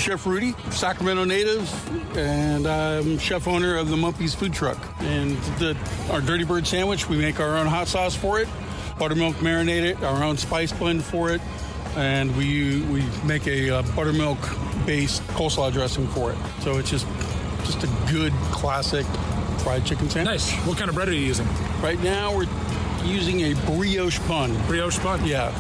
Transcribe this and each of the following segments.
Chef Rudy, Sacramento native, and I'm chef owner of the Mumpy's food truck. And our Dirty Bird sandwich, we make our own hot sauce for it, buttermilk marinated, our own spice blend for it, and we make a buttermilk-based coleslaw dressing for it. So it's just a good classic fried chicken sandwich. Nice. What kind of bread are you using? Right now we're using a brioche bun. Brioche bun? Yeah.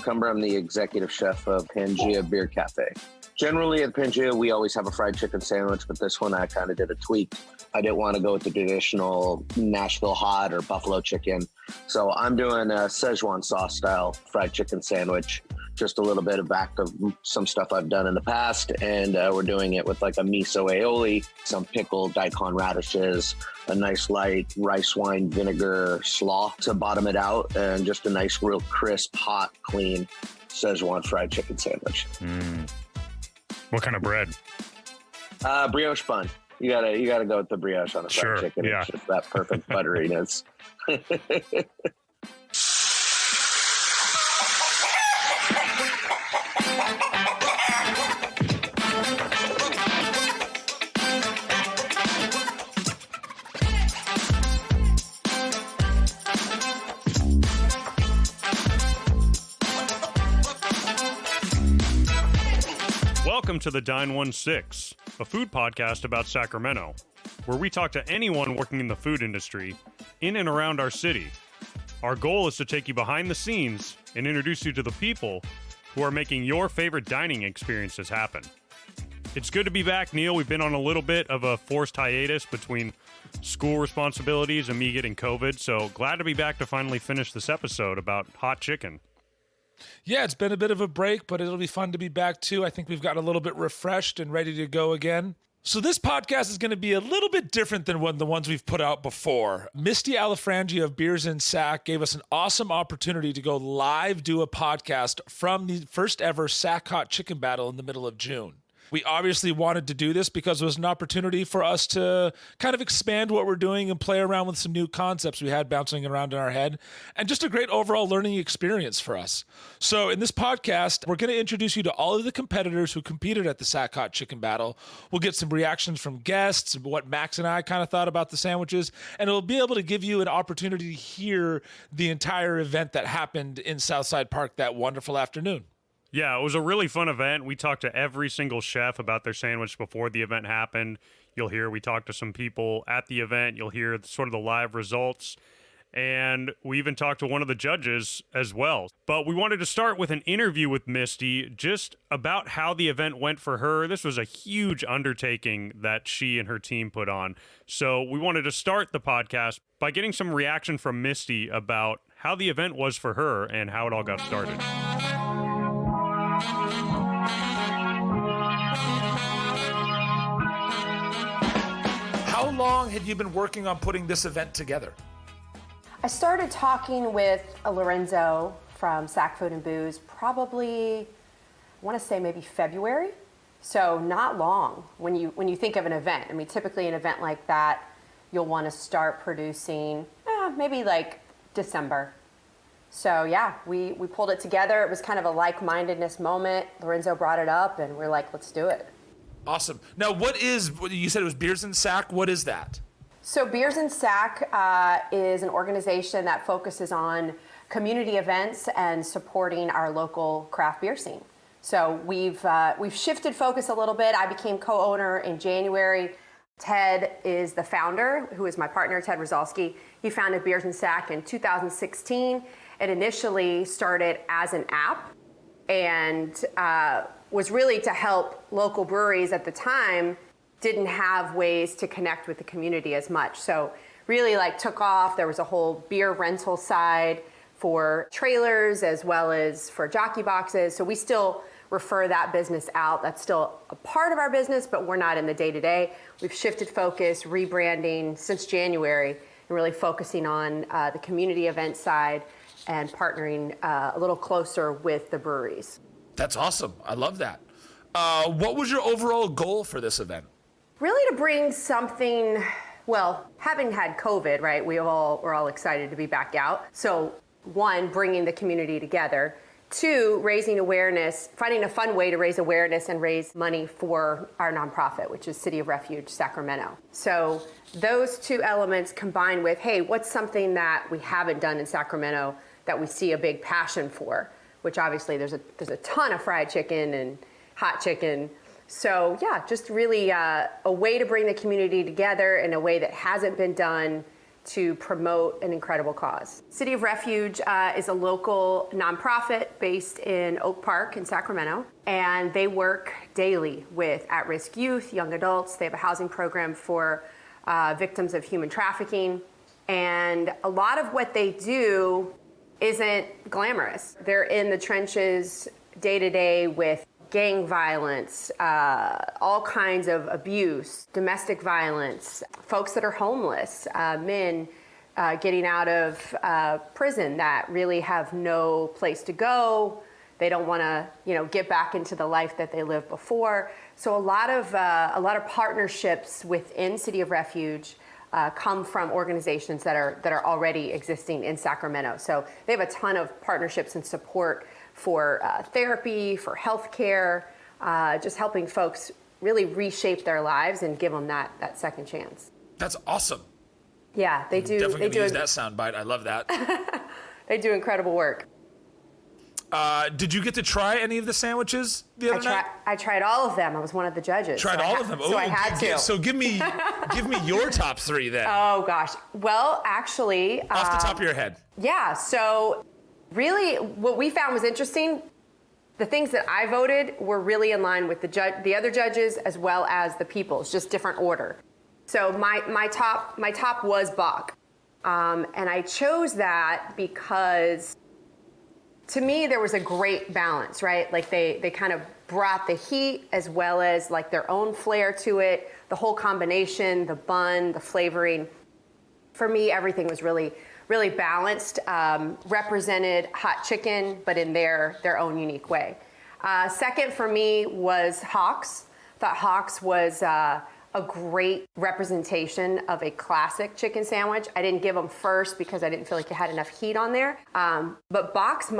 I'm the executive chef of Pangea Beer Cafe. Generally at Pangea, we always have a fried chicken sandwich, but this one I kind of did a tweak. I didn't want to go with the traditional Nashville hot or buffalo chicken. So I'm doing a Szechuan sauce style fried chicken sandwich. Just a little bit of back of some stuff I've done in the past. And we're doing it with like a miso aioli, some pickled daikon radishes, a nice light rice wine vinegar slaw to bottom it out, and just a nice, real crisp, hot, clean Szechuan fried chicken sandwich. What kind of bread? Brioche bun. You gotta go with the brioche on a fried chicken. Yeah. It's just that perfect butteriness. Welcome to the Dine 16, a food podcast about Sacramento, where we talk to anyone working in the food industry in and around our city. Our goal is to take you behind the scenes and introduce you to the people who are making your favorite dining experiences happen. It's good to be back, Neil. We've been on a little bit of a forced hiatus between school responsibilities and me getting COVID, so glad to be back to finally finish this episode about hot chicken. Yeah, it's been a bit of a break, but it'll be fun to be back too. I think we've got a little bit refreshed and ready to go again. So this podcast is going to be a little bit different than the ones we've put out before. Misty Alafranji of Beers in Sac gave us an awesome opportunity to go live do a podcast from the first ever Sac Hot Chicken Battle in the middle of June. We obviously wanted to do this because it was an opportunity for us to kind of expand what we're doing and play around with some new concepts we had bouncing around in our head, and just a great overall learning experience for us. So in this podcast, we're going to introduce you to all of the competitors who competed at the Sac Hot Chicken Battle. We'll get some reactions from guests, what Max and I kind of thought about the sandwiches, and it'll be able to give you an opportunity to hear the entire event that happened in Southside Park that wonderful afternoon. Yeah, it was a really fun event. We talked to every single chef about their sandwich before the event happened. You'll hear we talked to some people at the event. You'll hear sort of the live results. And we even talked to one of the judges as well. But we wanted to start with an interview with Misty just about how the event went for her. This was a huge undertaking that she and her team put on. So we wanted to start the podcast by getting some reaction from Misty about how the event was for her and how it all got started. How long had you been working on putting this event together? I started talking with Lorenzo from Sac Food and Booze probably, I want to say maybe February. So not long when you think of an event. I mean, typically an event like that, you'll want to start producing maybe like December. So yeah, we pulled it together. It was kind of a like-mindedness moment. Lorenzo brought it up and we're like, let's do it. Awesome. Now, you said it was Beers in Sac. What is that? So Beers in Sac is an organization that focuses on community events and supporting our local craft beer scene. So we've shifted focus a little bit. I became co-owner in January. Ted is the founder, who is my partner, Ted Rozalski. He founded Beers in Sac in 2016. It initially started as an app and was really to help local breweries at the time didn't have ways to connect with the community as much. So really took off. There was a whole beer rental side for trailers as well as for jockey boxes. So we still refer that business out. That's still a part of our business, but we're not in the day-to-day. We've shifted focus, rebranding since January, and really focusing on the community event side and partnering a little closer with the breweries. That's awesome. I love that. What was your overall goal for this event? Really to bring something, well, having had COVID, right, we're all excited to be back out. So one, bringing the community together. Two, raising awareness, finding a fun way to raise awareness and raise money for our nonprofit, which is City of Refuge, Sacramento. So those two elements combined with, hey, what's something that we haven't done in Sacramento that we see a big passion for, which obviously there's a ton of fried chicken and hot chicken. So yeah, just really a way to bring the community together in a way that hasn't been done to promote an incredible cause. City of Refuge is a local nonprofit based in Oak Park in Sacramento, and they work daily with at-risk youth, young adults. They have a housing program for victims of human trafficking, and a lot of what they do isn't glamorous. They're in the trenches day to day with gang violence, all kinds of abuse, domestic violence, folks that are homeless, men getting out of prison that really have no place to go. They don't want to, get back into the life that they lived before. So a lot of partnerships within City of Refuge come from organizations that are already existing in Sacramento. So they have a ton of partnerships and support for therapy, for healthcare, just helping folks really reshape their lives and give them that second chance. That's awesome. Yeah, they do. Definitely gonna use that soundbite. I love that. They do incredible work. Did you get to try any of the sandwiches the other night? I tried all of them. I was one of the judges. Tried all of them. So I had to. So give me your top three then. Oh gosh. Well, actually, off the top of your head. Yeah. So really, what we found was interesting. The things that I voted were really in line with the other judges as well as the people's, just different order. So my top was Bach, and I chose that because to me there was a great balance, right? Like they kind of brought the heat as well as like their own flair to it. The whole combination, the bun, the flavoring. For me, everything was really balanced, represented hot chicken, but in their own unique way. Second for me was Hawks. Thought Hawks was a great representation of a classic chicken sandwich. I didn't give them first because I didn't feel like it had enough heat on there. But Hawks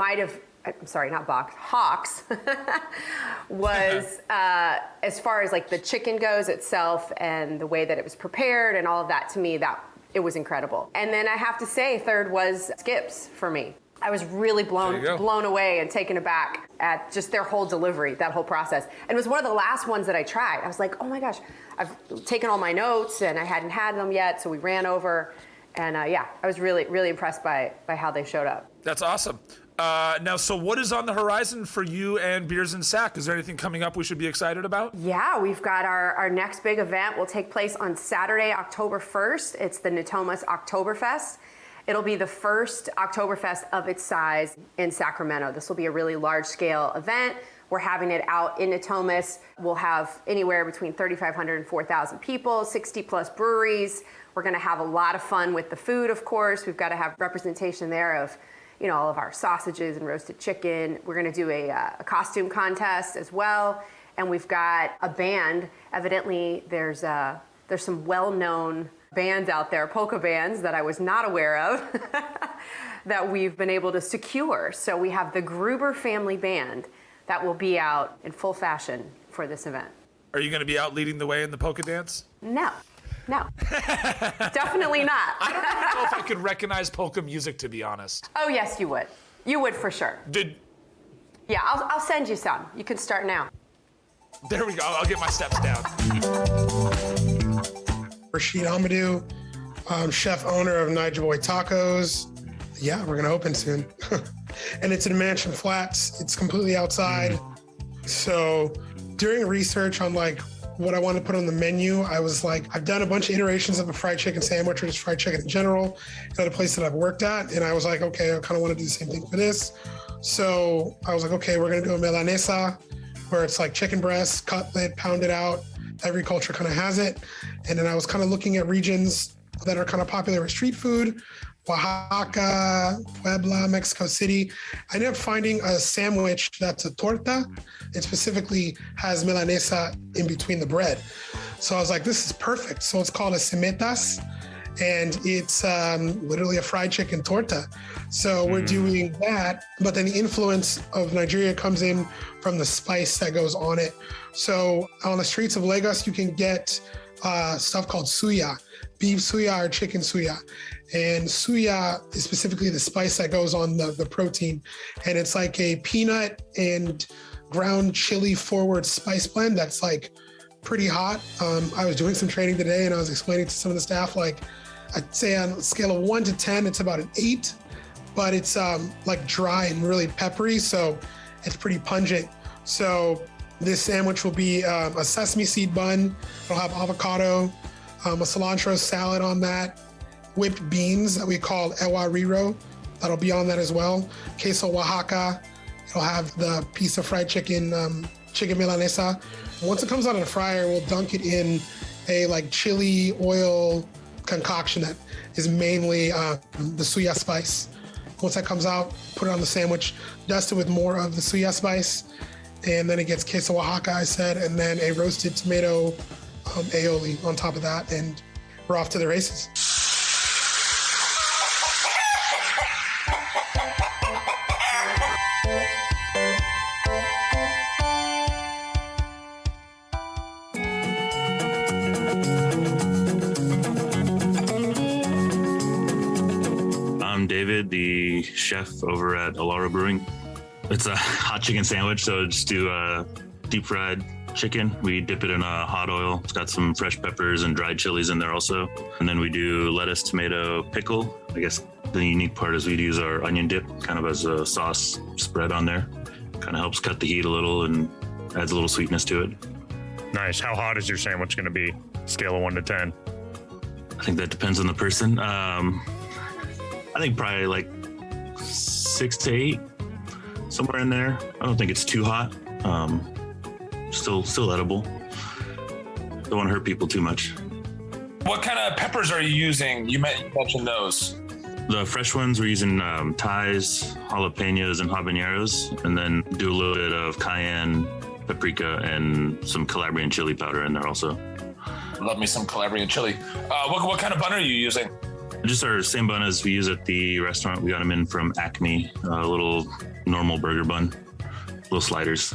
was, as far as like the chicken goes itself and the way that it was prepared and all of that, to me, that it was incredible. And then I have to say, third was Skips for me. I was really blown away and taken aback at just their whole delivery, that whole process. And it was one of the last ones that I tried. I was like, oh my gosh, I've taken all my notes and I hadn't had them yet, so we ran over. And I was really impressed by how they showed up. That's awesome. Now, so what is on the horizon for you and Beers and Sac? Is there anything coming up we should be excited about? Yeah, we've got our next big event will take place on Saturday, October 1st. It's the Natomas Oktoberfest. It'll be the first Oktoberfest of its size in Sacramento. This will be a really large-scale event. We're having it out in Natomas. We'll have anywhere between 3,500 and 4,000 people, 60-plus breweries. We're going to have a lot of fun with the food, of course. We've got to have representation there of all of our sausages and roasted chicken. We're going to do a costume contest as well. And we've got a band. Evidently, there's some well-known bands out there, polka bands, that I was not aware of that we've been able to secure. So we have the Gruber Family Band that will be out in full fashion for this event. Are you going to be out leading the way in the polka dance? No, definitely not. I don't even know if I could recognize polka music, to be honest. Oh, yes, you would. You would for sure. Yeah, I'll send you some. You can start now. There we go. I'll get my steps down. Rashid Amadou, chef owner of Naija Boy Tacos. Yeah, we're gonna open soon. And it's in Mansion Flats. It's completely outside. So during research on like what I want to put on the menu, I was like, I've done a bunch of iterations of a fried chicken sandwich or just fried chicken in general at a place that I've worked at. And I was like, okay, I kind of want to do the same thing for this. So I was like, okay, we're going to do a milanesa where it's like chicken breast, cutlet, pounded out. Every culture kind of has it. And then I was kind of looking at regions that are kind of popular with street food. Oaxaca, Puebla, Mexico City. I ended up finding a sandwich that's a torta. It specifically has milanesa in between the bread. So I was like, this is perfect. So it's called a cimetas, and it's literally a fried chicken torta. So we're doing that, but then the influence of Nigeria comes in from the spice that goes on it. So on the streets of Lagos, you can get stuff called suya, beef suya or chicken suya. And suya is specifically the spice that goes on the protein. And it's like a peanut and ground chili forward spice blend that's like pretty hot. I was doing some training today and I was explaining to some of the staff, like, I'd say on a scale of 1 to 10, it's about an 8, but it's like dry and really peppery. So it's pretty pungent. So this sandwich will be a sesame seed bun. It'll have avocado, a cilantro salad on that, whipped beans that we call ewa riro. That'll be on that as well. Queso Oaxaca. It'll have the piece of fried chicken, chicken milanesa. Once it comes out of the fryer, we'll dunk it in a like chili oil concoction that is mainly the suya spice. Once that comes out, put it on the sandwich, dust it with more of the suya spice, and then it gets queso Oaxaca, I said, and then a roasted tomato aioli on top of that, and we're off to the races. I'm David, the chef over at Alara Brewing. It's a hot chicken sandwich, so just do deep fried chicken. We dip it in a hot oil. It's got some fresh peppers and dried chilies in there also. And then we do lettuce, tomato, pickle. I guess the unique part is we'd use our onion dip kind of as a sauce spread on there. Kind of helps cut the heat a little and adds a little sweetness to it. Nice. How hot is your sandwich going to be? Scale of 1 to 10. I think that depends on the person. I think probably like 6 to 8, somewhere in there. I don't think it's too hot. Still edible. Don't want to hurt people too much. What kind of peppers are you using? You mentioned those. The fresh ones, we're using Thais, jalapenos, and habaneros, and then do a little bit of cayenne, paprika, and some Calabrian chili powder in there also. Love me some Calabrian chili. What kind of bun are you using? Just our same bun as we use at the restaurant. We got them in from Acme, a little normal burger bun, little sliders.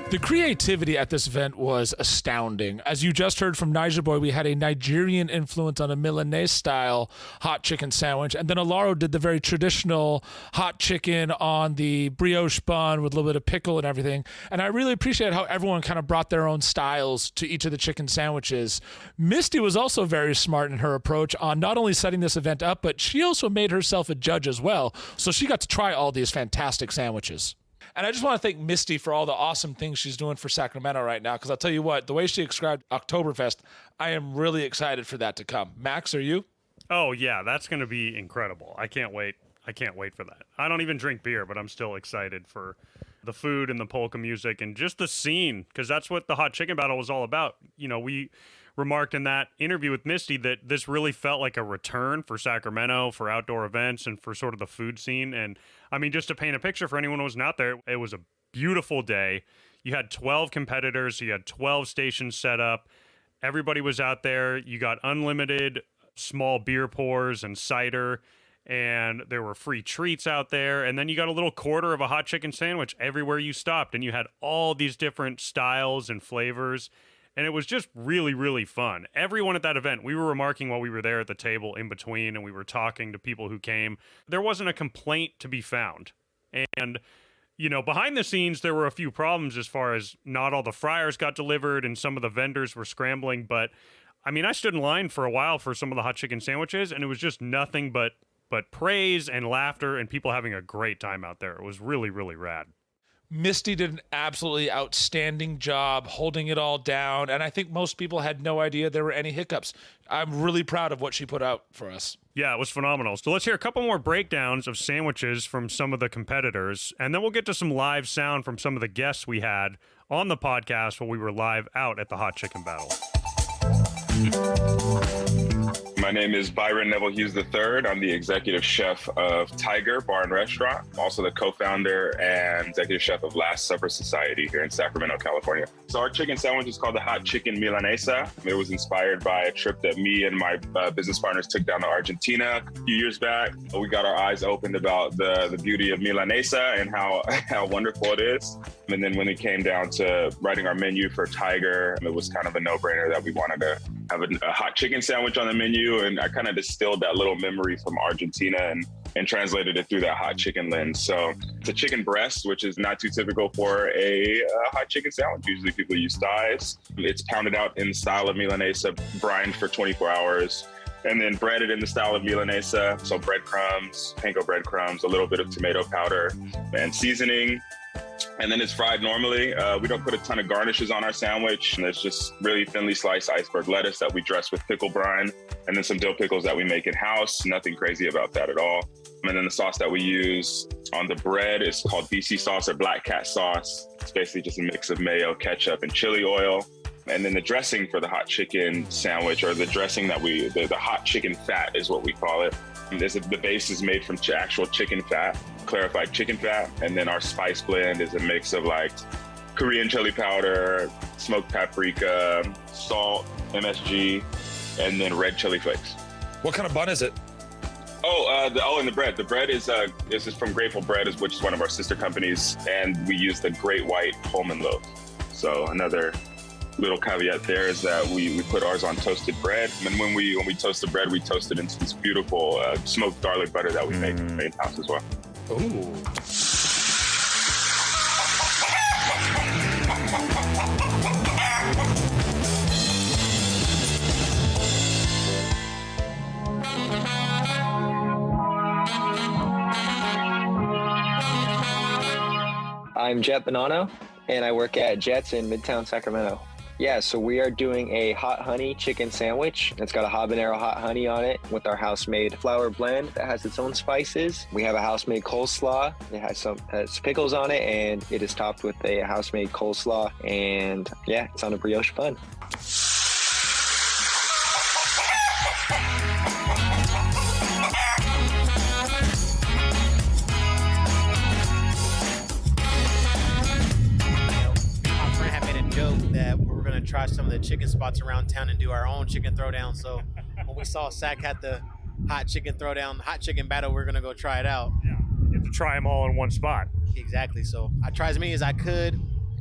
The creativity at this event was astounding. As you just heard from Naija Boy, we had a Nigerian influence on a Milanese-style hot chicken sandwich, and then Alaro did the very traditional hot chicken on the brioche bun with a little bit of pickle and everything. And I really appreciate how everyone kind of brought their own styles to each of the chicken sandwiches. Misty was also very smart in her approach on not only setting this event up, but she also made herself a judge as well. So she got to try all these fantastic sandwiches. And I just want to thank Misty for all the awesome things she's doing for Sacramento right now, because I'll tell you what, the way she described Oktoberfest, I am really excited for that to come. Max, are you? Oh, yeah, that's going to be incredible. I can't wait. I can't wait for that. I don't even drink beer, but I'm still excited for the food and the polka music and just the scene, because that's what the Hot Chicken Battle was all about. You know, we remarked in that interview with Misty that this really felt like a return for Sacramento, for outdoor events, and for sort of the food scene. And I mean, just to paint a picture for anyone who wasn't out there, it was a beautiful day. You had 12 competitors. You had 12 stations set up. Everybody was out there. You got unlimited small beer pours and cider, and there were free treats out there. And then you got a little quarter of a hot chicken sandwich everywhere you stopped. And you had all these different styles and flavors. And it was just really, really fun. Everyone at that event, we were remarking while we were there at the table in between, and we were talking to people who came. There wasn't a complaint to be found. And, you know, behind the scenes, there were a few problems as far as not all the fryers got delivered and some of the vendors were scrambling. But, I mean, I stood in line for a while for some of the hot chicken sandwiches, and it was just nothing but praise and laughter and people having a great time out there. It was really, really rad. Misty did an absolutely outstanding job holding it all down, and I think most people had no idea there were any hiccups. I'm really proud of what she put out for us. Yeah, it was phenomenal. So let's hear a couple more breakdowns of sandwiches from some of the competitors, and then we'll get to some live sound from some of the guests we had on the podcast while we were live out at the Hot Chicken Battle. My name is Byron Neville Hughes III. I'm the executive chef of Tiger Bar and Restaurant. I'm also the co-founder and executive chef of Last Supper Society here in Sacramento, California. So our chicken sandwich is called the Hot Chicken Milanesa. It was inspired by a trip that me and my business partners took down to Argentina a few years back. We got our eyes opened about the beauty of Milanesa and how wonderful it is. And then when it came down to writing our menu for Tiger, it was kind of a no-brainer that we wanted to have a hot chicken sandwich on the menu. And I kind of distilled that little memory from Argentina and translated it through that hot chicken lens. So it's a chicken breast, which is not too typical for a hot chicken sandwich. Usually people use thighs. It's pounded out in the style of Milanesa, brined for 24 hours. And then breaded in the style of Milanesa. So breadcrumbs, panko breadcrumbs, a little bit of tomato powder and seasoning. And then it's fried normally. We don't put a ton of garnishes on our sandwich. And it's just really thinly sliced iceberg lettuce that we dress with pickle brine, and then some dill pickles that we make in-house. Nothing crazy about that at all. And then the sauce that we use on the bread is called BC sauce or black cat sauce. It's basically just a mix of mayo, ketchup, and chili oil. And then the dressing for the hot chicken sandwich, or the dressing that the hot chicken fat is what we call it. The base is made from actual chicken fat, clarified chicken fat. And then our spice blend is a mix of like Korean chili powder, smoked paprika, salt, MSG, and then red chili flakes. What kind of bun is it? And the bread. The bread is this is from Grateful Bread, which is one of our sister companies, and we use the Great White Pullman loaf. So another little caveat there is that we put ours on toasted bread, and when we toast the bread, we toast it into this beautiful smoked garlic butter that we make in-house as well. Ooh. I'm Jet Bonanno, and I work at Jet's in Midtown Sacramento. Yeah, so we are doing a hot honey chicken sandwich. It's got a habanero hot honey on it with our house-made flour blend that has its own spices. We have a house-made coleslaw. It has pickles on it, and it is topped with a house-made coleslaw. And yeah, it's on a brioche bun. Try some of the chicken spots around town and do our own chicken throwdown. So when we saw Sac had the hot chicken throwdown, hot chicken battle, we're gonna go try it out. Yeah, you have to try them all in one spot. Exactly. So I tried as many as I could,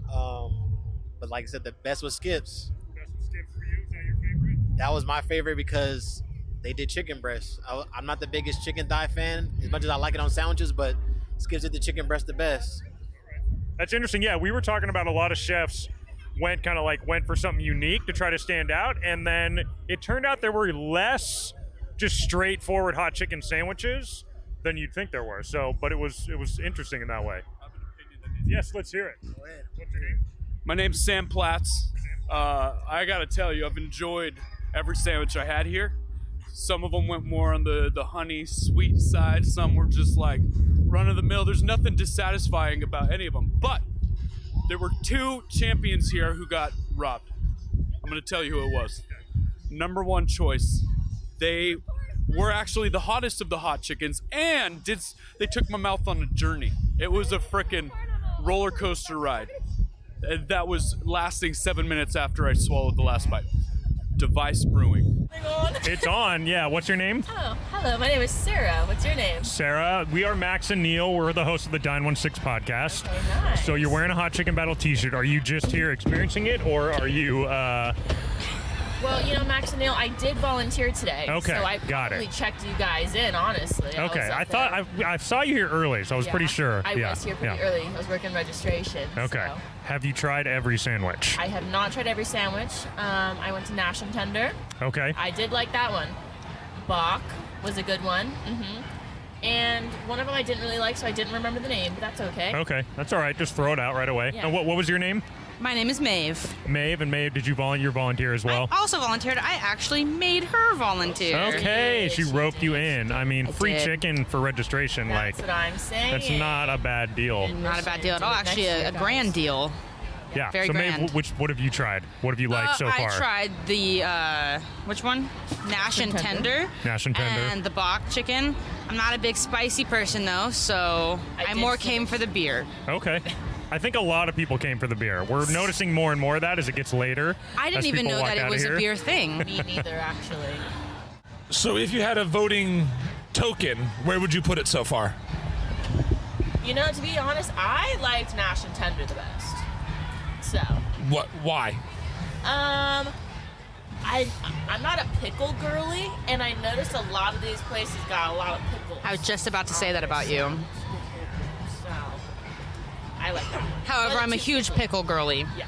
but like I said, the best was Skips. Best was Skips for you? Is that your favorite? That was my favorite because they did chicken breast. I'm not the biggest chicken thigh fan, as much as I like it on sandwiches, but Skips did the chicken breast the best. That's interesting. Yeah, we were talking about a lot of chefs went for something unique to try to stand out, and then it turned out there were less just straightforward hot chicken sandwiches than you'd think there were. So, but it was interesting in that way. Yes, let's hear it. Go ahead. What's your name? My name's Sam Platts. I gotta tell you, I've enjoyed every sandwich I had here. Some of them went more on the honey sweet side. Some were just like run of the mill. There's nothing dissatisfying about any of them, but there were two champions here who got robbed. I'm going to tell you who it was. Number one choice. They were actually the hottest of the hot chickens, and they took my mouth on a journey. It was a frickin' roller coaster ride. That was lasting 7 minutes after I swallowed the last bite. Device Brewing. It's on, yeah. What's your name? Oh, hello. My name is Sarah. What's your name? Sarah. We are Max and Neil. We're the hosts of the Dine 16 podcast. Okay, nice. So you're wearing a Hot Chicken Battle t-shirt. Are you just here experiencing it, or are you... Well, Max and Neil, I did volunteer today. Okay, so I got probably it. checked you guys in, honestly. Okay, I saw you here early, so I was pretty sure. I was here pretty early. I was working registration. Okay. So. Have you tried every sandwich? I have not tried every sandwich. I went to Nash and Tender. Okay. I did like that one. Bach was a good one. and one of them I didn't really like, so I didn't remember the name, but that's okay. Okay, that's all right. Just throw it out right away. Yeah. And what was your name? My name is Maeve. Maeve, and Maeve, did you volunteer as well? I also volunteered. I actually made her volunteer. Okay, she roped you in. I mean, free did. chicken for registration, That's what I'm saying. that's not a bad deal. Not a bad deal at all. Actually, a grand deal. Yeah. Very so grand. Maeve, what have you tried? What have you liked so far? I tried the, which one? Nash and Tender. Nash and Tender. And the bok chicken. I'm not a big spicy person, though, so I more came for the beer. Okay. I think a lot of people came for the beer. We're noticing more and more of that as it gets later. I didn't even know that it was a beer thing. Me neither, actually. So if you had a voting token, where would you put it so far? You know, to be honest, I liked Nash and Tender the best. So. What? Why? I'm not a pickle girly, and I noticed a lot of these places got a lot of pickles. I was just about to say that about you. So, I like that. However, I'm a huge pickle girly. Yeah.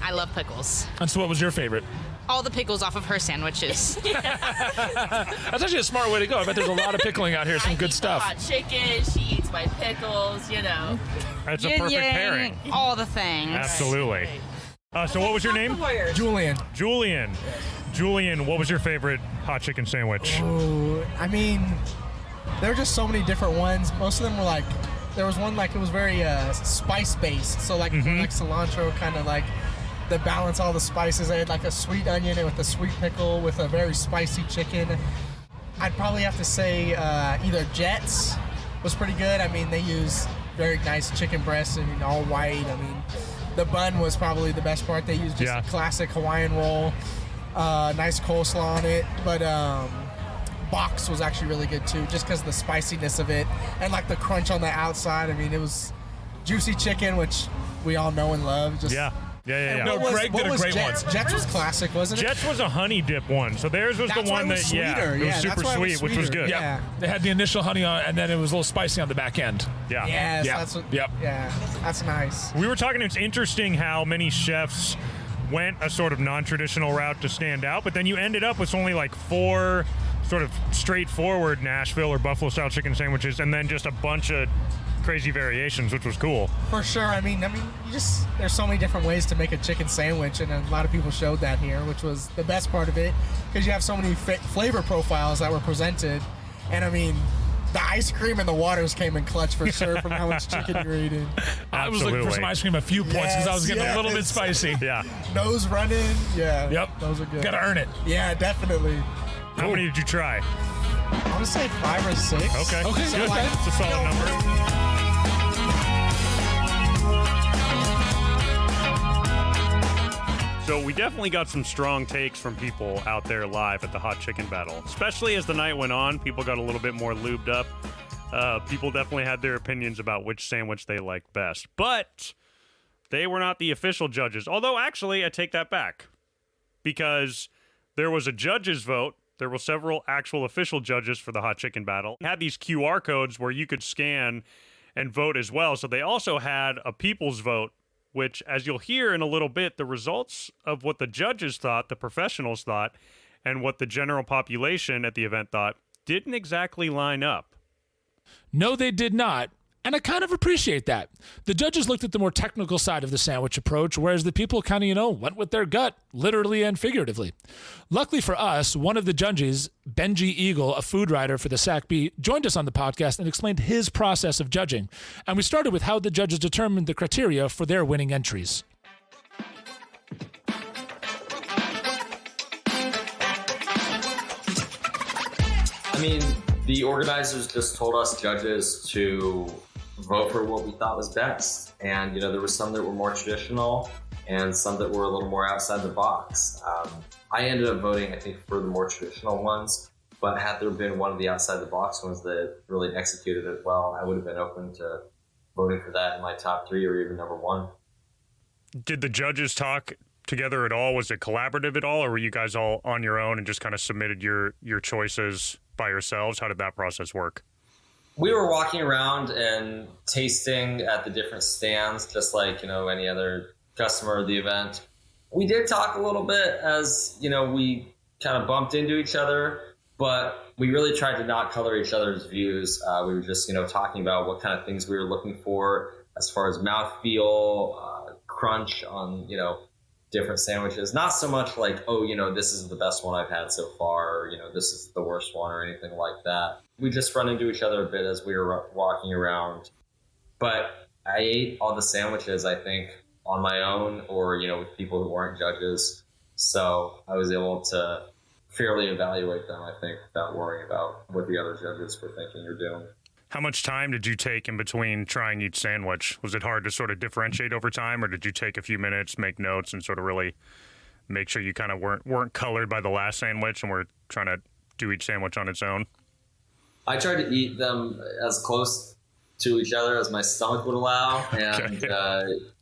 I love pickles. And so what was your favorite? All the pickles off of her sandwiches. That's actually a smart way to go. I bet there's a lot of pickling out here, some good stuff. Hot chicken, she eats my pickles, you know. That's a Yin perfect yang, pairing. all the things. Absolutely. So what was your name? Julian. Julian, what was your favorite hot chicken sandwich? Ooh, I mean, there were just so many different ones. Most of them were like, there was one like it was very spice based. So like like cilantro, kind of like the balance all the spices. They had like a sweet onion with a sweet pickle with a very spicy chicken. I'd probably have to say either Jets was pretty good. I mean, they use very nice chicken breasts and all white. I mean, the bun was probably the best part. They used just a classic Hawaiian roll, nice coleslaw on it. But Box was actually really good too, just because of the spiciness of it and like the crunch on the outside. I mean, it was juicy chicken, which we all know and love. Just, Yeah. No, Greg did a great one. Jets was classic, wasn't it? Jets was a honey dip one, so theirs was That's the why one it was that sweeter. it was Yeah, super that's why it was sweet, which was sweeter. good. Yeah. They had the initial honey on, and then it was a little spicy on the back end. Yeah. Yes, Yeah. that's what. Yep. Yeah, that's nice. We were talking. It's interesting how many chefs went a sort of non-traditional route to stand out, but then you ended up with only like 4 sort of straightforward Nashville or Buffalo style chicken sandwiches, and then just a bunch of crazy variations, which was cool. For sure. I mean, you just there's so many different ways to make a chicken sandwich, and a lot of people showed that here, which was the best part of it, because you have so many flavor profiles that were presented, and I mean, the ice cream and the waters came in clutch for sure from how much chicken you're eating. I was looking for some ice cream a few points because I was getting a little bit spicy. Yeah. Nose running. Yeah. Yep. Those are good. Gotta earn it. Yeah, definitely. How many did you try? I want to say 5 or 6. Okay. Okay, So good. like, That's a solid number. So we definitely got some strong takes from people out there live at the Hot Chicken Battle. Especially as the night went on, people got a little bit more lubed up. People definitely had their opinions about which sandwich they liked best. But they were not the official judges. Although, actually, I take that back. Because there was a judge's vote. There were several actual official judges for the Hot Chicken Battle. They had these QR codes where you could scan and vote as well. So they also had a people's vote, which, as you'll hear in a little bit, the results of what the judges thought, the professionals thought, and what the general population at the event thought didn't exactly line up. No, they did not. And I kind of appreciate that. The judges looked at the more technical side of the sandwich approach, whereas the people kind of, went with their gut, literally and figuratively. Luckily for us, one of the judges, Benjy Egel, a food writer for the Sac Bee, joined us on the podcast and explained his process of judging. And we started with how the judges determined the criteria for their winning entries. I mean, the organizers just told us judges to vote for what we thought was best. And, there were some that were more traditional and some that were a little more outside the box. I ended up voting, I think, for the more traditional ones, but had there been one of the outside the box ones that really executed it well, I would have been open to voting for that in my top 3 or even number 1. Did the judges talk together at all? Was it collaborative at all, or were you guys all on your own and just kind of submitted your choices by yourselves? How did that process work? We were walking around and tasting at the different stands, just like, any other customer of the event. We did talk a little bit as, we kind of bumped into each other, But we really tried to not color each other's views. We were just, talking about what kind of things we were looking for as far as mouthfeel, crunch on, different sandwiches. Not so much like, this is the best one I've had so far, or, this is the worst one or anything like that. We just run into each other a bit as we were walking around. But I ate all the sandwiches, I think, on my own or, with people who weren't judges. So I was able to fairly evaluate them, I think, without worrying about what the other judges were thinking or doing. How much time did you take in between trying each sandwich? Was it hard to sort of differentiate over time, or did you take a few minutes, make notes, and sort of really make sure you kind of weren't colored by the last sandwich and were trying to do each sandwich on its own? I tried to eat them as close to each other as my stomach would allow, and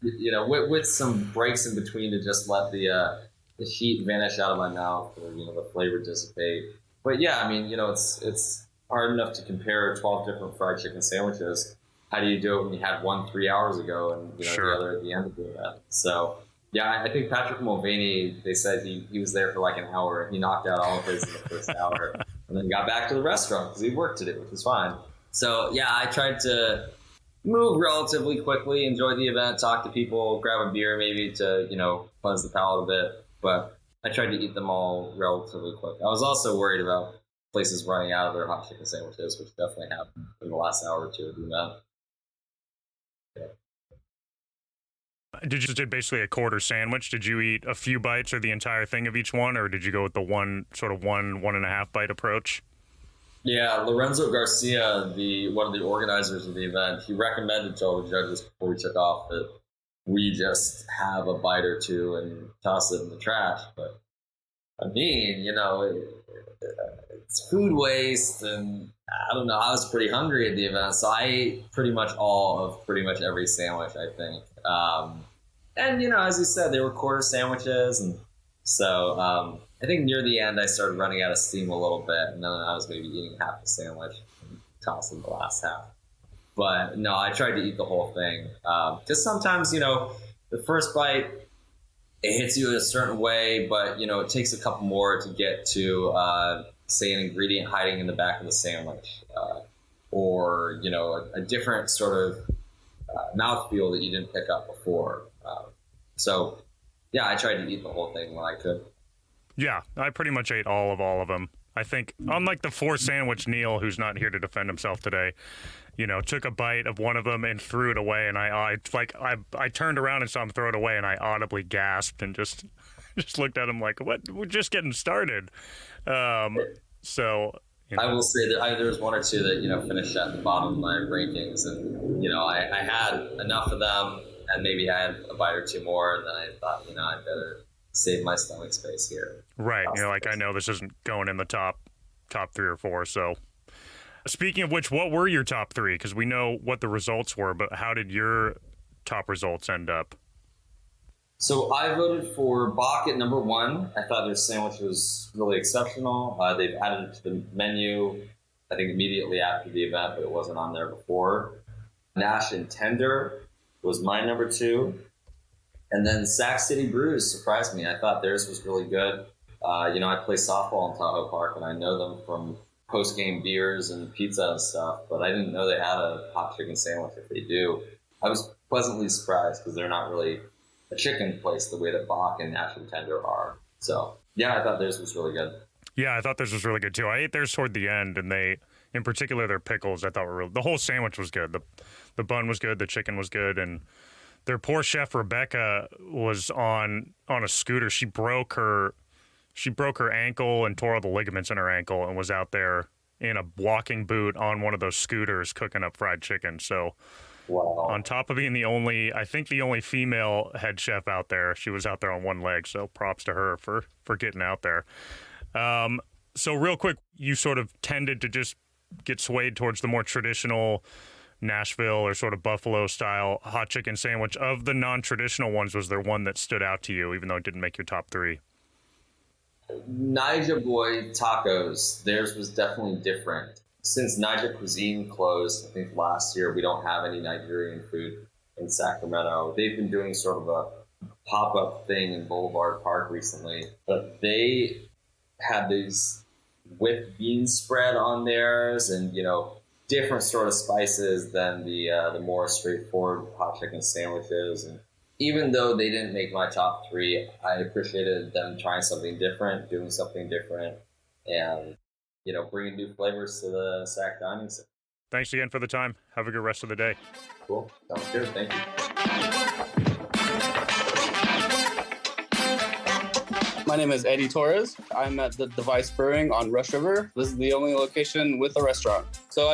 with some breaks in between to just let the heat vanish out of my mouth, or the flavor dissipate. But yeah, I mean, it's hard enough to compare 12 different fried chicken sandwiches. How do you do it when you had one 3 hours ago and the other at the end of the event? So yeah, I think Patrick Mulvaney, they said he was there for like an hour. He knocked out all of his in the first hour and then got back to the restaurant because he had work to do, which was fine. So yeah, I tried to move relatively quickly, enjoy the event, talk to people, grab a beer maybe to, cleanse the palate a bit. But I tried to eat them all relatively quick. I was also worried about places running out of their hot chicken sandwiches, which definitely happened in the last hour or two of the event. Did you just did basically a quarter sandwich? Did you eat a few bites or the entire thing of each one, or did you go with the one and a half bite approach? Yeah, Lorenzo Garcia, one of the organizers of the event, he recommended to all the judges before we took off that we just have a bite or two and toss it in the trash. But I mean, it's food waste, and I don't know. I was pretty hungry at the event, so I ate pretty much all of pretty much every sandwich, I think. And as you said, they were quarter sandwiches, and so I think near the end I started running out of steam a little bit, and then I was maybe eating half the sandwich and tossing the last half. But no, I tried to eat the whole thing. Just sometimes, the first bite, it hits you in a certain way, but, it takes a couple more to get to, say, an ingredient hiding in the back of the sandwich, or, a different sort of mouthfeel that you didn't pick up before. So, yeah, I tried to eat the whole thing when I could. Yeah, I pretty much ate all of them. I think, unlike the 4-sandwich Neil, who's not here to defend himself today, took a bite of one of them and threw it away, and I turned around and saw him throw it away, and I audibly gasped and just looked at him like, what? We're just getting started. So I will say that there was one or two that finished at the bottom of my rankings, and I had enough of them, and maybe I had a bite or two more, and then I thought I'd better save my stomach space here. Right. I know this isn't going in the top 3 or 4. So speaking of which, what were your top 3? Because we know what the results were, but how did your top results end up? So I voted for Bach at number 1. I thought their sandwich was really exceptional. They've added it to the menu, I think, immediately after the event, but it wasn't on there before. Nash and Tender was my number 2. And then Sac City Brews surprised me. I thought theirs was really good. I play softball in Tahoe Park, and I know them from post-game beers and pizza and stuff, but I didn't know they had a hot chicken sandwich. If they do, I was pleasantly surprised because they're not really a chicken place the way that Bach and Nash and Tender are. So, yeah, I thought theirs was really good. Yeah, I thought theirs was really good, too. I ate theirs toward the end, and in particular, their pickles, I thought were the whole sandwich was good. The bun was good, the chicken was good, and their poor chef, Rebecca, was on a scooter. She broke her ankle and tore all the ligaments in her ankle and was out there in a walking boot on one of those scooters cooking up fried chicken. So wow. On top of being the only female head chef out there, she was out there on one leg. So props to her for getting out there. So real quick, you sort of tended to just get swayed towards the more traditional Nashville or sort of Buffalo style hot chicken sandwich. Of the non-traditional ones, was there one that stood out to you, even though it didn't make your top 3? Naija Boy Tacos, theirs was definitely different. Since Naija Cuisine closed, I think last year, we don't have any Nigerian food in Sacramento. They've been doing sort of a pop-up thing in Boulevard Park recently, but they had these whipped bean spread on theirs, and different sort of spices than the more straightforward hot chicken sandwiches. And even though they didn't make my top 3, I appreciated them trying something different, doing something different, and bringing new flavors to the Sac dining scene. Thanks again for the time. Have a good rest of the day. Cool. Sounds good. Thank you. My name is Eddie Torres. I'm at the Device Brewing on Rush River. This is the only location with a restaurant. So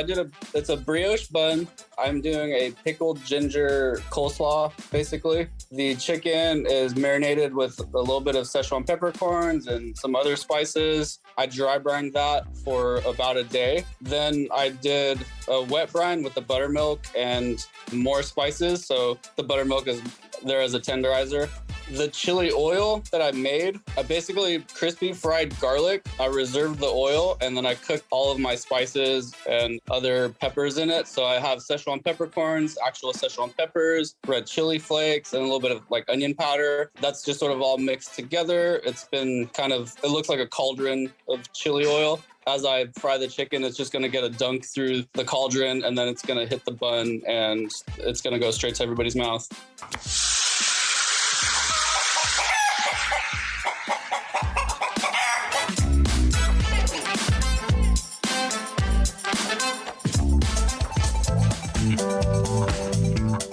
it's a brioche bun. I'm doing a pickled ginger coleslaw, basically. The chicken is marinated with a little bit of Szechuan peppercorns and some other spices. I dry brined that for about a day. Then I did a wet brine with the buttermilk and more spices. So the buttermilk is there as a tenderizer. The chili oil that I made, I basically crispy fried garlic. I reserved the oil and then I cooked all of my spices and other peppers in it. So I have Szechuan peppercorns, actual Szechuan peppers, red chili flakes, and a little bit of like onion powder. That's just sort of all mixed together. It's been it looks like a cauldron of chili oil. As I fry the chicken, it's just going to get a dunk through the cauldron and then it's going to hit the bun and it's going to go straight to everybody's mouth.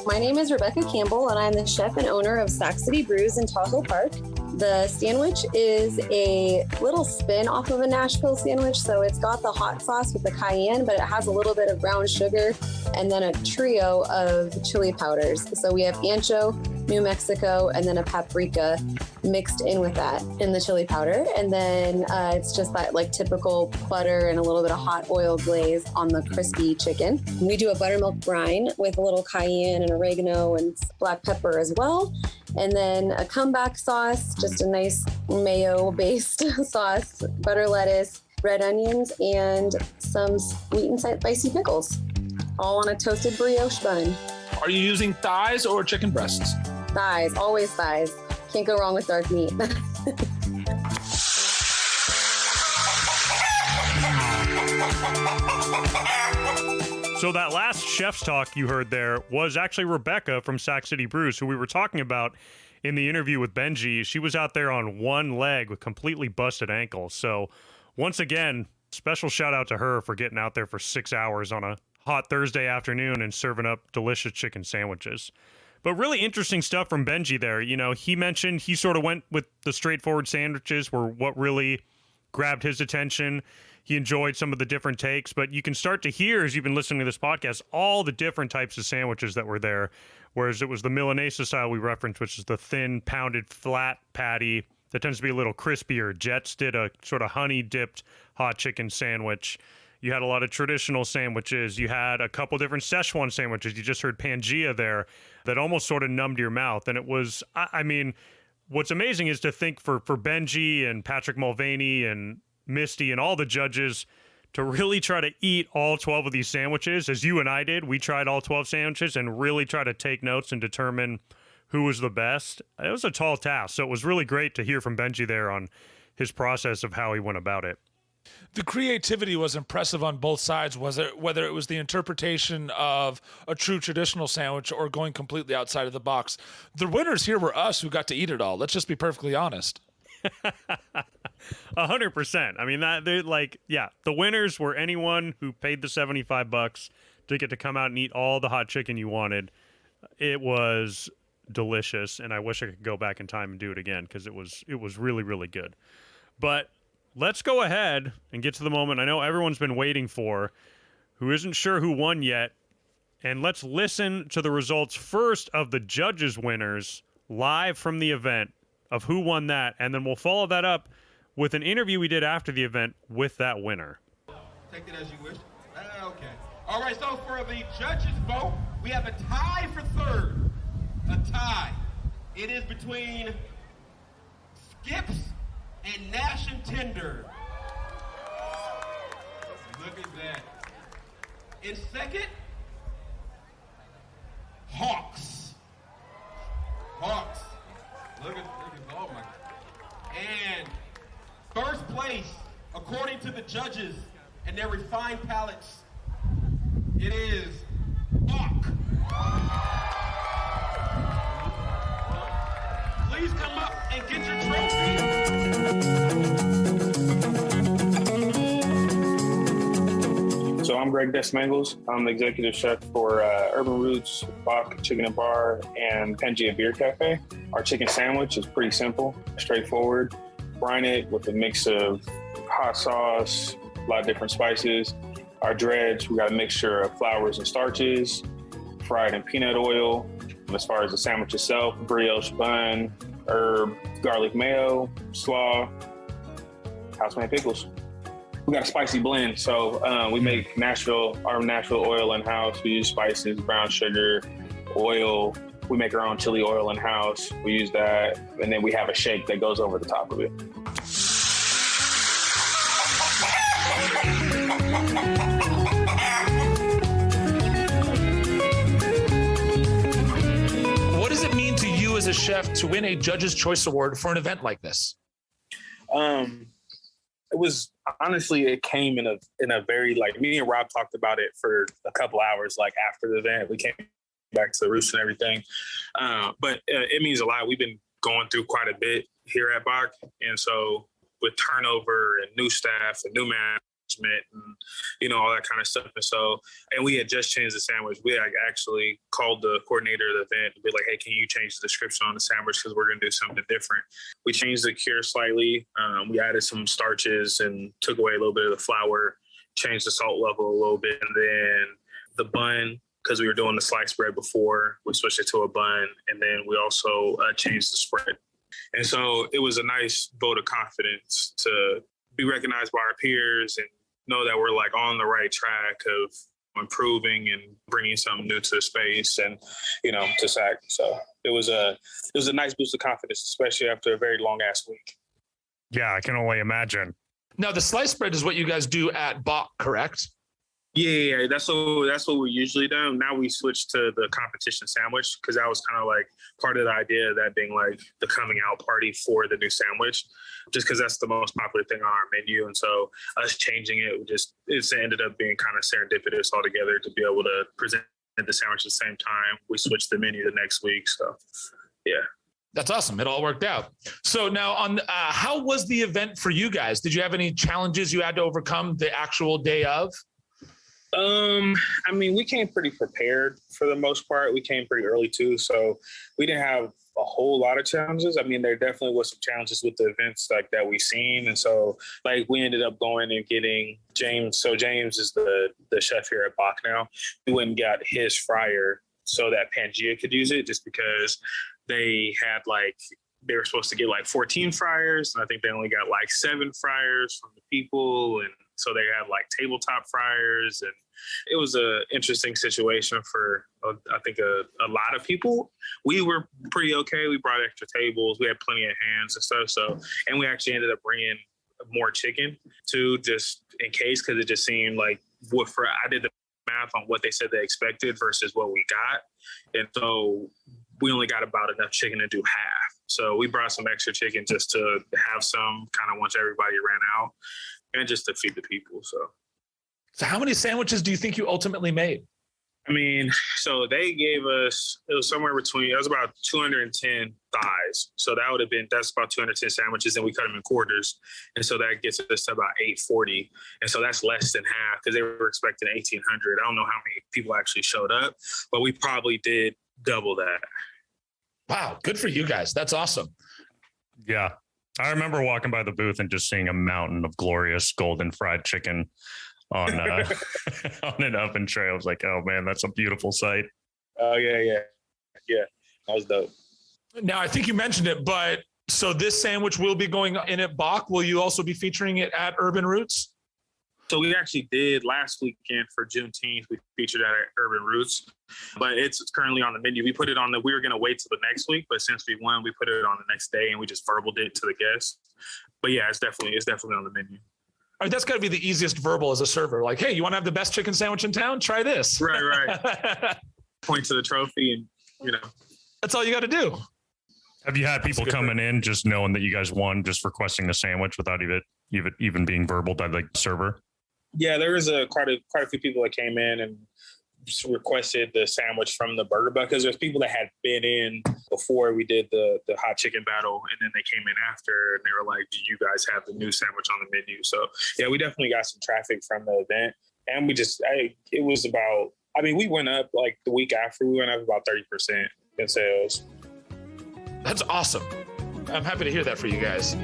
My name is Rebecca Campbell, and I'm the chef and owner of Sac City Brews in Tahoe Park. The sandwich is a little spin off of a Nashville sandwich, so it's got the hot sauce with the cayenne, but it has a little bit of brown sugar and then a trio of chili powders. So we have ancho, New Mexico, and then a paprika mixed in with that in the chili powder. And then it's just that like typical butter and a little bit of hot oil glaze on the crispy chicken. We do a buttermilk brine with a little cayenne and oregano and black pepper as well. And then a comeback sauce, just a nice mayo-based sauce, butter lettuce, red onions, and some sweet and spicy pickles, all on a toasted brioche bun. Are you using thighs or chicken breasts? Thighs, always thighs. Can't go wrong with dark meat. So that last chef's talk you heard there was actually Rebecca from Sac City Brews, who we were talking about in the interview with Benjy. She was out there on one leg with completely busted ankles. So once again, special shout out to her for getting out there for 6 hours on a hot Thursday afternoon and serving up delicious chicken sandwiches. But really interesting stuff from Benjy there. He mentioned he sort of went with the straightforward sandwiches were what really grabbed his attention. He enjoyed some of the different takes, but you can start to hear, as you've been listening to this podcast, all the different types of sandwiches that were there. Whereas it was the Milanese style we referenced, which is the thin, pounded, flat patty that tends to be a little crispier. Jets did a sort of honey-dipped hot chicken sandwich. You had a lot of traditional sandwiches. You had a couple different Szechuan sandwiches. You just heard Pangea there that almost sort of numbed your mouth. And it was, I mean, what's amazing is to think for Benjy and Patrick Mulvaney and Misty and all the judges to really try to eat all 12 of these sandwiches, as you and I did. We tried all 12 sandwiches and really try to take notes and determine who was the best. It was a tall task, so it was really great to hear from Benjy there on his process of how he went about it. The creativity was impressive on both sides, whether it was the interpretation of a true traditional sandwich or going completely outside of the box. The winners here were us who got to eat it all. Let's just be perfectly honest. 100%. I mean, the winners were anyone who paid the $75 to get to come out and eat all the hot chicken you wanted. It was delicious, and I wish I could go back in time and do it again because it was really, really good. But let's go ahead and get to the moment I know everyone's been waiting for, who isn't sure who won yet, and let's listen to the results first of the judges' winners live from the event of who won that, and then we'll follow that up with an interview we did after the event with that winner. Take it as you wish. Okay. All right, so for the judges' vote, we have a tie for third. A tie. It is between Skips and Nash and Tender. Look at that. In second, Hawks. Look at oh my. And first place according to the judges and their refined palates, it is Bach. Please come up and get your trophy. So I'm Greg Desmangles. I'm the executive chef for Urban Roots, Bach Chicken and Bar, and Benjy Beer Cafe. Our chicken sandwich is pretty simple, straightforward. Brine it with a mix of hot sauce, a lot of different spices. Our dreads, we got a mixture of flours and starches, fried in peanut oil. As far as the sandwich itself, brioche bun, herb, garlic mayo, slaw, house-made pickles. We got a spicy blend, so we make our Nashville oil in-house. We use spices, brown sugar, oil. We make our own chili oil in-house. We use that, and then we have a shake that goes over the top of it. What does it mean to you as a chef to win a Judge's Choice Award for an event like this? It came in a very, like, me and Rob talked about it for a couple hours, like after the event. We came back to the roost and everything. But it means a lot. We've been going through quite a bit here at Bach. And so with turnover and new staff and new management and, all that kind of stuff. And we had just changed the sandwich. We had actually called the coordinator of the event and be like, hey, can you change the description on the sandwich? Because we're going to do something different. We changed the cure slightly. We added some starches and took away a little bit of the flour, changed the salt level a little bit. And then the bun, because we were doing the sliced bread before, we switched it to a bun. And then we also changed the spread. And so it was a nice vote of confidence to be recognized by our peers and know that we're like on the right track of improving and bringing something new to the space and, to SAC. So it was a nice boost of confidence, especially after a very long ass week. Yeah, I can only imagine. Now the sliced bread is what you guys do at Bach, correct? Yeah, that's what we usually do. Now we switched to the competition sandwich because that was kind of like part of the idea of that being like the coming out party for the new sandwich, just because that's the most popular thing on our menu. And so us changing it, it ended up being kind of serendipitous altogether to be able to present the sandwich at the same time. We switched the menu the next week. So, yeah. That's awesome. It all worked out. So now how was the event for you guys? Did you have any challenges you had to overcome the actual day of? We came pretty prepared for the most part. We came pretty early too, so we didn't have a whole lot of challenges. There definitely was some challenges with the events like that we've seen, and so like we ended up going and getting James. So James is the chef here at Bach now. We went and got his fryer so that Pangea could use it, just because they were supposed to get like 14 fryers, and I think they only got like 7 fryers from the people, and so they had like tabletop fryers, and it was an interesting situation for, I think, a lot of people. We were pretty okay. We brought extra tables. We had plenty of hands and stuff. So, and we actually ended up bringing more chicken too, just in case, because it just seemed like I did the math on what they said they expected versus what we got. And so we only got about enough chicken to do half. So we brought some extra chicken just to have some kind of once everybody ran out, and just to feed the people. So how many sandwiches do you think you ultimately made? So they gave us, it was about 210 thighs. So that's about 210 sandwiches, and we cut them in quarters. And so that gets us to about 840. And so that's less than half, because they were expecting 1,800. I don't know how many people actually showed up, but we probably did double that. Wow. Good for you guys. That's awesome. Yeah. I remember walking by the booth and just seeing a mountain of glorious golden fried chicken on on an oven tray. I was like, oh man, that's a beautiful sight. Oh yeah. That was dope. Now, I think you mentioned it, but so this sandwich will be going in at Bach. Will you also be featuring it at Urban Roots? So we actually did last weekend for Juneteenth. We featured at Urban Roots, but it's currently on the menu. We put it on we were going to wait till the next week, but since we won, we put it on the next day, and we just verbaled it to the guests. But yeah, it's definitely on the menu. All right, that's got to be the easiest verbal as a server. Like, hey, you want to have the best chicken sandwich in town? Try this. Right. Point to the trophy, and that's all you got to do. Have you had people coming in just knowing that you guys won, just requesting a sandwich without even being verbal by the server? Yeah, there was quite a few people that came in and just requested the sandwich from the burger bucket, because there's people that had been in before we did the hot chicken battle, and then they came in after and they were like, do you guys have the new sandwich on the menu? So yeah, we definitely got some traffic from the event, and we went up like the week after, we went up about 30% in sales. That's awesome. I'm happy to hear that for you guys.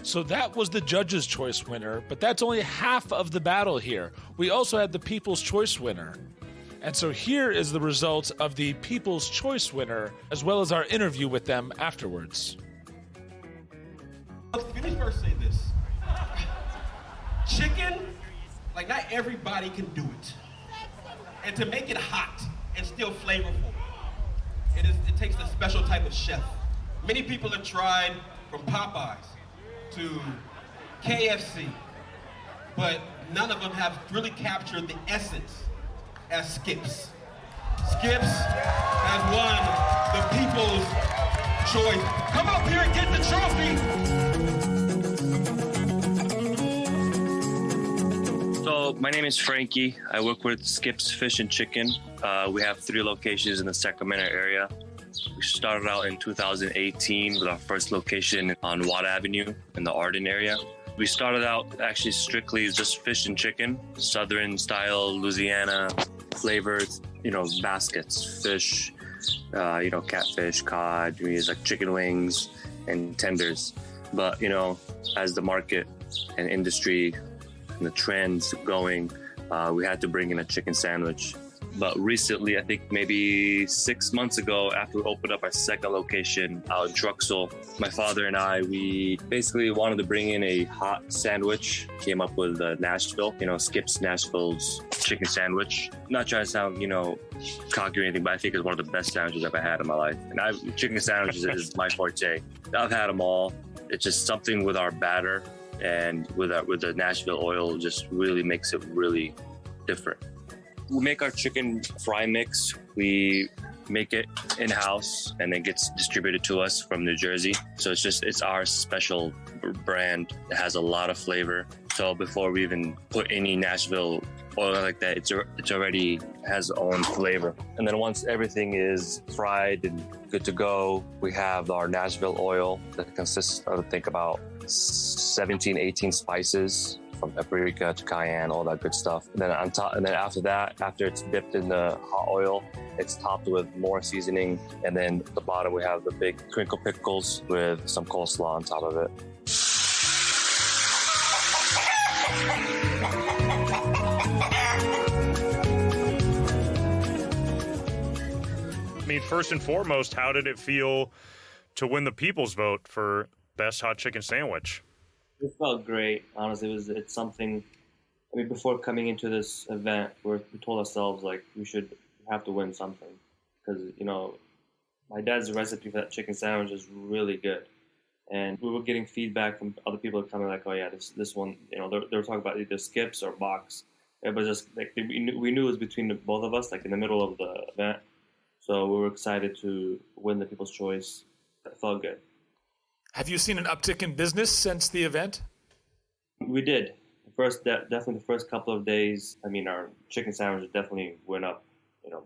So that was the Judge's Choice winner, but that's only half of the battle here. We also had the People's Choice winner. And so here is the result of the People's Choice winner, as well as our interview with them afterwards. Let me first say this. Chicken, like not everybody can do it. And to make it hot and still flavorful, it takes a special type of chef. Many people have tried from Popeyes to KFC, but none of them have really captured the essence as Skips. Skips has won the People's Choice. Come up here and get the trophy. So my name is Frankie. I work with Skips Fish and Chicken. We have 3 locations in the Sacramento area. We started out in 2018 with our first location on Watt Avenue in the Arden area. We started out actually strictly just fish and chicken, Southern style, Louisiana flavored, baskets, fish, catfish, cod, we use like chicken wings and tenders. But, as the market and industry and the trends going, we had to bring in a chicken sandwich. But recently, I think maybe 6 months ago, after we opened up our second location out in Drexel, my father and I, we basically wanted to bring in a hot sandwich. Came up with Nashville, Skip's Nashville's chicken sandwich. Not trying to sound, cocky or anything, but I think it's one of the best sandwiches I've ever had in my life. And chicken sandwiches is my forte. I've had them all. It's just something with our batter and with the Nashville oil just really makes it really different. We make our chicken fry mix. We make it in-house and it gets distributed to us from New Jersey. So it's our special brand. It has a lot of flavor. So before we even put any Nashville oil like that, it already has its own flavor. And then once everything is fried and good to go, we have our Nashville oil that consists of, I think, about 17, 18 spices, from paprika to cayenne, all that good stuff. And then on top, and then after that, after it's dipped in the hot oil, it's topped with more seasoning. And then at the bottom, we have the big crinkle pickles with some coleslaw on top of it. I mean, first and foremost, how did it feel to win the people's vote for best hot chicken sandwich? It felt great. Honestly, it's something. I mean, before coming into this event, we told ourselves like we have to win something, because my dad's recipe for that chicken sandwich is really good, and we were getting feedback from other people coming like, oh yeah, this one, they were talking about either Skips or Box. It was just like we knew it was between both of us, like in the middle of the event. So we were excited to win the People's Choice. It felt good. Have you seen an uptick in business since the event? We did. Definitely the first couple of days. I mean, our chicken sandwiches definitely went up,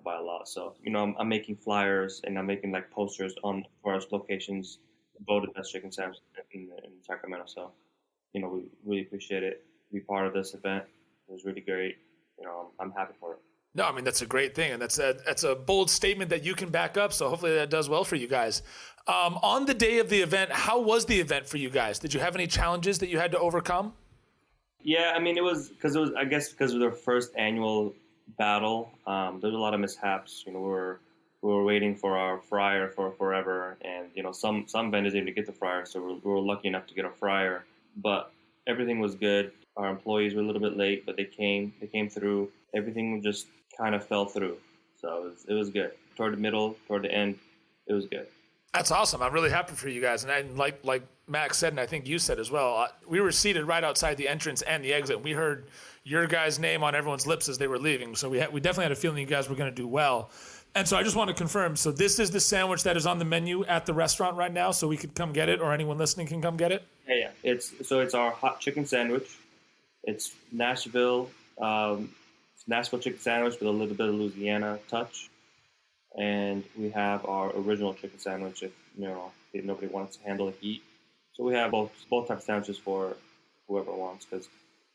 by a lot. So, I'm making flyers and I'm making like posters for our locations, voted best chicken sandwich in Sacramento. So, we really appreciate it. To be part of this event. It was really great. I'm happy for it. No, I mean, that's a great thing. And that's a bold statement that you can back up. So hopefully that does well for you guys. On the day of the event, how was the event for you guys? Did you have any challenges that you had to overcome? Yeah, I mean, it was because of their first annual battle. There's a lot of mishaps. We were waiting for our fryer for forever. And, some vendors didn't get the fryer. So we were lucky enough to get a fryer. But everything was good. Our employees were a little bit late, but they came through. Everything just kind of fell through. So it was good. Toward the middle, toward the end, it was good. That's awesome. I'm really happy for you guys. And like Max said, and I think you said as well, we were seated right outside the entrance and the exit. We heard your guys' name on everyone's lips as they were leaving. So we definitely had a feeling you guys were going to do well. And so I just want to confirm, so this is the sandwich that is on the menu at the restaurant right now, so we could come get it, or anyone listening can come get it? Yeah. It's our hot chicken sandwich. It's Nashville chicken sandwich with a little bit of Louisiana touch. And we have our original chicken sandwich if nobody wants to handle the heat. So we have both types of sandwiches for whoever wants, because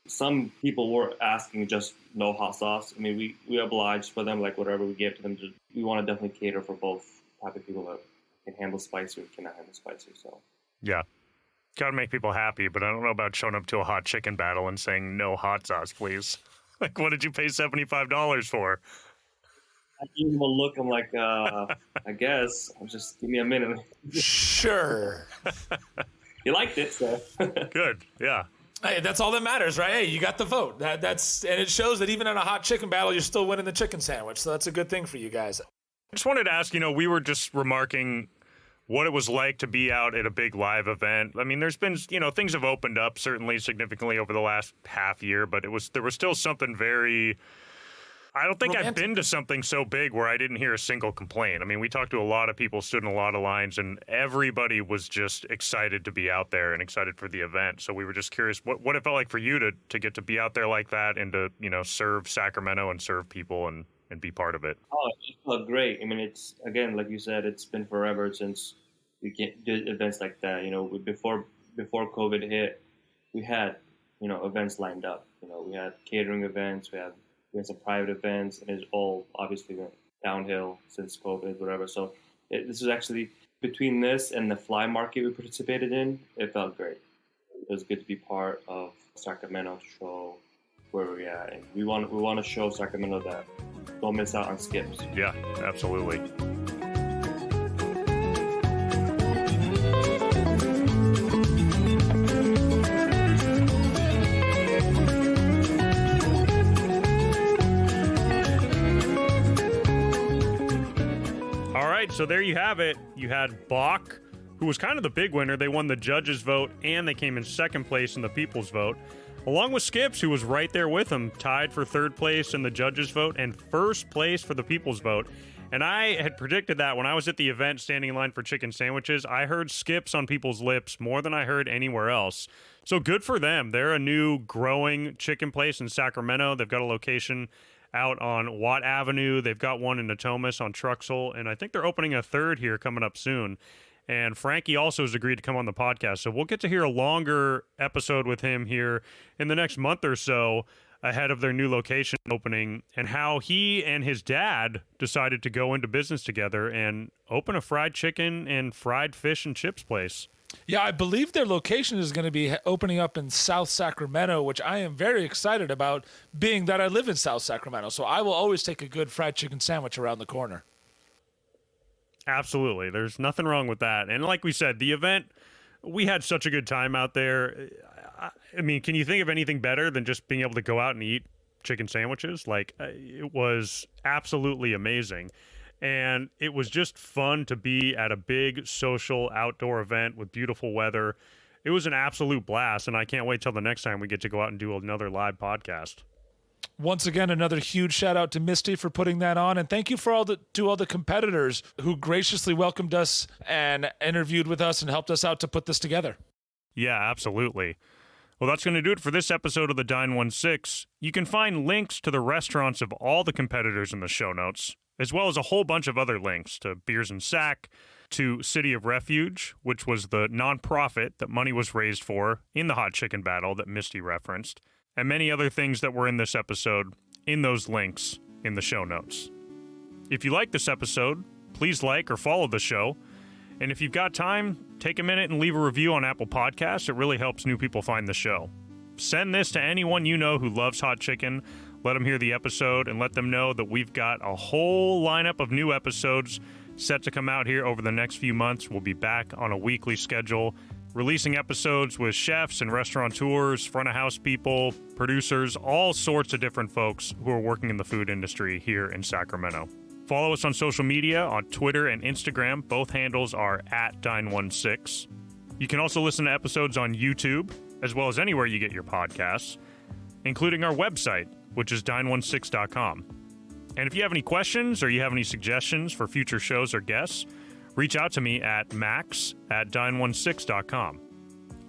some people were asking just no hot sauce. I mean, we obliged for them, like whatever we give to them. We want to definitely cater for both type of people that can handle spicy or cannot handle spicy. So yeah, gotta make people happy, but I don't know about showing up to a hot chicken battle and saying no hot sauce, please. Like, what did you pay $75 for? I gave him a look. I'm like, I guess. Just give me a minute. Sure. You liked it, so. Good, yeah. Hey, that's all that matters, right? Hey, you got the vote. And it shows that even in a hot chicken battle, you're still winning the chicken sandwich. So that's a good thing for you guys. I just wanted to ask, we were just remarking what it was like to be out at a big live event. I mean, there's been, things have opened up certainly significantly over the last half year, but there was still something very... I don't think I've been to something so big where I didn't hear a single complaint. I mean, we talked to a lot of people, stood in a lot of lines, and everybody was just excited to be out there and excited for the event. So we were just curious what it felt like for you to get to be out there like that and to, serve Sacramento and serve people and be part of it. Oh, it felt great. I mean, it's, again, like you said, it's been forever since we did events like that. Before COVID hit, we had, events lined up. We had catering events, we had some private events, and it's all obviously went downhill since COVID, whatever. So this was actually, between this and the fly market we participated in, it felt great. It was good to be part of Sacramento, show where we're at. And we want to show Sacramento that don't miss out on skips. Yeah, absolutely. So there you have it. You had Bach, who was kind of the big winner. They won the judges' vote, and they came in second place in the people's vote, along with Skips, who was right there with him, tied for third place in the judges' vote and first place for the people's vote. And I had predicted that when I was at the event standing in line for chicken sandwiches. I heard Skips on people's lips more than I heard anywhere else. So good for them. They're a new growing chicken place in Sacramento. They've got a location out on Watt Avenue. They've got one in Natomas on Truxell, and I think they're opening a third here coming up soon. And Frankie also has agreed to come on the podcast, so we'll get to hear a longer episode with him here in the next month or so ahead of their new location opening, and how he and his dad decided to go into business together and open a fried chicken and fried fish and chips place. Yeah, I believe their location is going to be opening up in South Sacramento, which I am very excited about, being that I live in South Sacramento. So I will always take a good fried chicken sandwich around the corner. Absolutely. There's nothing wrong with that. And like we said, the event, we had such a good time out there. I mean, can you think of anything better than just being able to go out and eat chicken sandwiches? Like, it was absolutely amazing. And it was just fun to be at a big social outdoor event with beautiful weather. It was an absolute blast, and I can't wait till the next time we get to go out and do another live podcast. Once again, another huge shout out to Misty for putting that on, and thank you to all the competitors who graciously welcomed us and interviewed with us and helped us out to put this together. Yeah, absolutely. Well, that's going to do it for this episode of the Dine 16. You can find links to the restaurants of all the competitors in the show notes, as well as a whole bunch of other links to Beers and Sac, to City of Refuge, which was the nonprofit that money was raised for in the hot chicken battle that Misty referenced, and many other things that were in this episode in those links in the show notes. If you like this episode, please like or follow the show. And if you've got time, take a minute and leave a review on Apple Podcasts. It really helps new people find the show. Send this to anyone you know who loves hot chicken. Let them hear the episode and let them know that we've got a whole lineup of new episodes set to come out here over the next few months. We'll be back on a weekly schedule, releasing episodes with chefs and restaurateurs, front-of-house people, producers, all sorts of different folks who are working in the food industry here in Sacramento. Follow us on social media on Twitter and Instagram. Both handles are @Dine16. You can also listen to episodes on YouTube, as well as anywhere you get your podcasts, including our website, which is dine16.com. And if you have any questions or you have any suggestions for future shows or guests, reach out to me at max@dine16.com.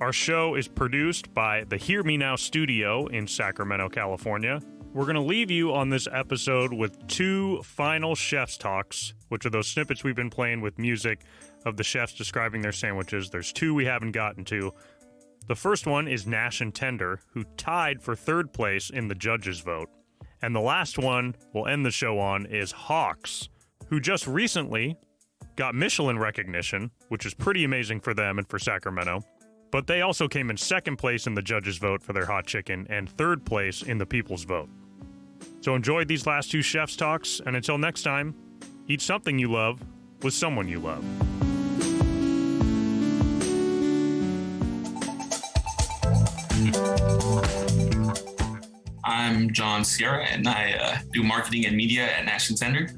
Our show is produced by the Hear Me Now studio in Sacramento, California. We're going to leave you on this episode with 2 final chef's talks, which are those snippets we've been playing with music of the chefs describing their sandwiches. There's 2 we haven't gotten to. The first one is Nash and Tender, who tied for 3rd place in the judges' vote. And the last one we'll end the show on is Hawks, who just recently got Michelin recognition, which is pretty amazing for them and for Sacramento. But they also came in 2nd place in the judges' vote for their hot chicken and 3rd place in the people's vote. So enjoy these last 2 chef's talks, and until next time, eat something you love with someone you love. I'm John Sierra, and I do marketing and media at Nash and Tender.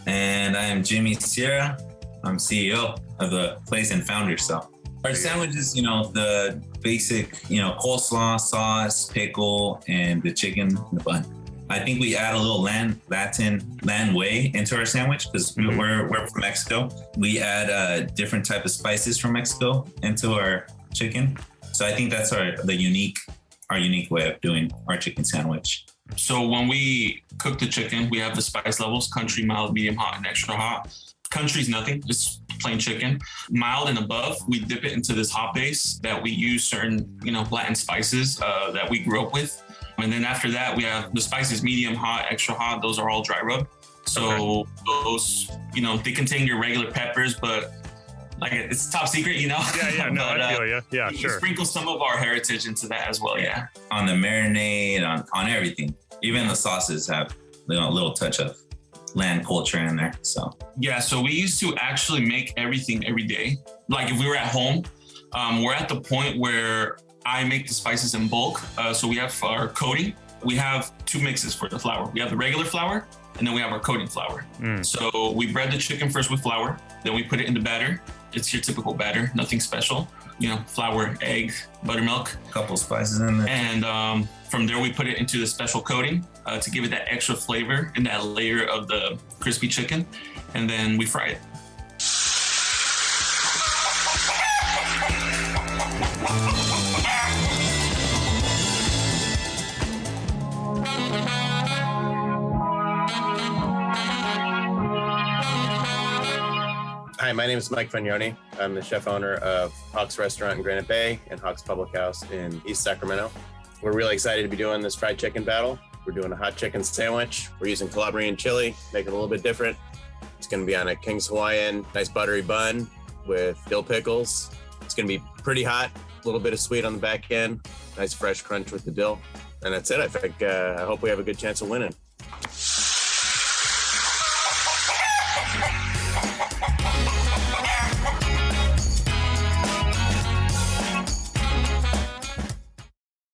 And I am Jimmy Sierra. I'm CEO of the place and founder. So our sandwiches, the basic, coleslaw, sauce, pickle, and the chicken in the bun. I think we add a little land way into our sandwich because we're from Mexico. We add different type of spices from Mexico into our chicken. So I think that's our unique way of doing our chicken sandwich. So when we cook the chicken, we have the spice levels: country, mild, medium hot, and extra hot. Country's nothing, just plain chicken. Mild and above, we dip it into this hot base that we use certain, Latin spices that we grew up with. And then after that, we have the spices: medium hot, extra hot. Those are all dry rub. So those, they contain your regular peppers, but it's top secret, Yeah, no, I feel you. Yeah, we sure. Sprinkle some of our heritage into that as well, yeah. On the marinade, on everything. Even the sauces have a little touch of land culture in there. So we used to actually make everything every day. Like if we were at home, we're at the point where I make the spices in bulk. So we have our coating. We have 2 mixes for the flour. We have the regular flour, and then we have our coating flour. So we bread the chicken first with flour, then we put it in the batter. It's your typical batter, nothing special. Flour, egg, buttermilk. A couple spices in there. And from there, we put it into the special coating to give it that extra flavor and that layer of the crispy chicken. And then we fry it. Hi, my name is Mike Fagnoni. I'm the chef owner of Hawks Restaurant in Granite Bay and Hawks Public House in East Sacramento. We're really excited to be doing this fried chicken battle. We're doing a hot chicken sandwich. We're using Calabrian chili, make it a little bit different. It's going to be on a King's Hawaiian, nice buttery bun with dill pickles. It's going to be pretty hot, a little bit of sweet on the back end, nice fresh crunch with the dill. And that's it. I think, I hope we have a good chance of winning.